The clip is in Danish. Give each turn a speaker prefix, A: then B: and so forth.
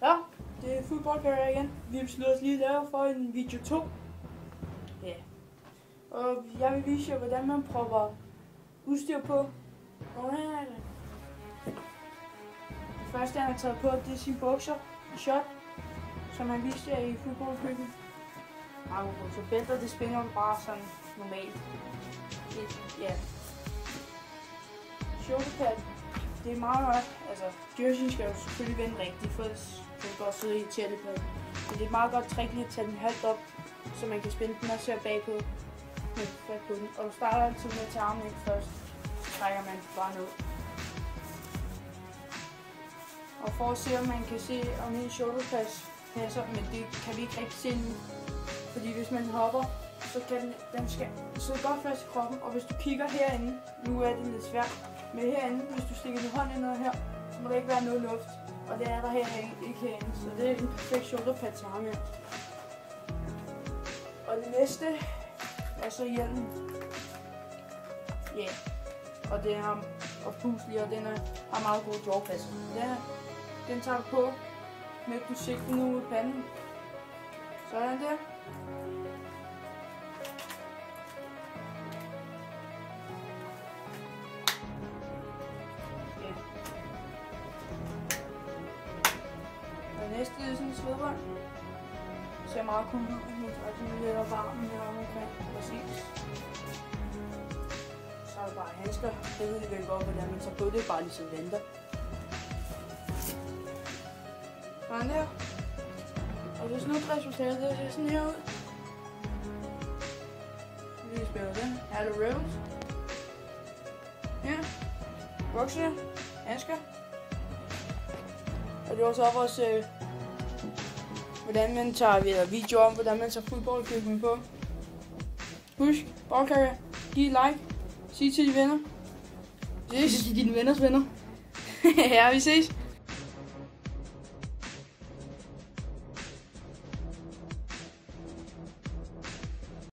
A: Ja, det er fodboldkarriere igen. Vi beslutter os lige at lave for en video 2. Ja. Og jeg vil vise jer, hvordan man propper udstyr på. Og her er det. Det første, han har taget på, det er sin bukser. Shot, som han viste jer i fodboldkøkken. Så bælter, det spænder bare sådan normalt. Ja. Shoulderpad. Det er meget godt. Altså, jersey skal jo selvfølgelig vende rigtigt, for den går sidde i tætteplade. Men det er et meget godt trick lige at tage den halvt op, så man kan spænde den og se bagpå med fat på den. Og du starter altid med at tage armen ind først, så trækker man bare ned. Og for at se, om man kan se, om en shoulderpads passer, men det kan vi ikke rigtig se nu. Fordi hvis man hopper, så kan den skal sidde godt fast i kroppen, og hvis du kigger herinde, nu er det lidt svært, men herinde, hvis du stikker din hånd ind under her, så må der ikke være noget luft, og det er der herinde, ikke herinde, så det er en perfekt shoulderpad til ham her. Og det næste er så hjelmen. Ja, yeah. Og det er ham og puslig, og den har meget god jawpads. Den tager du på med at kunne sigte nu ud i panden. Sådan der. Næste er sådan en svedbånd. Det ser meget cool ud, men så er det lidt varmen her omkring. Præcis. Så er det bare handsker. Det ved I vel godt, hvordan man tager på det. Bare ligesom venter. Sådan her. Og det slutresultatet, det ser sådan her ud. Vi spiller det. Her er det Rebels. Ja. Bukser. Handsker. Og det var så også hvordan man tager video om, hvordan man tager fodboldkøkken på. Husk, boldkarriere, giv et like, sig til dine venner. Ses.
B: Det er dine venners venner.
A: Ja, vi ses.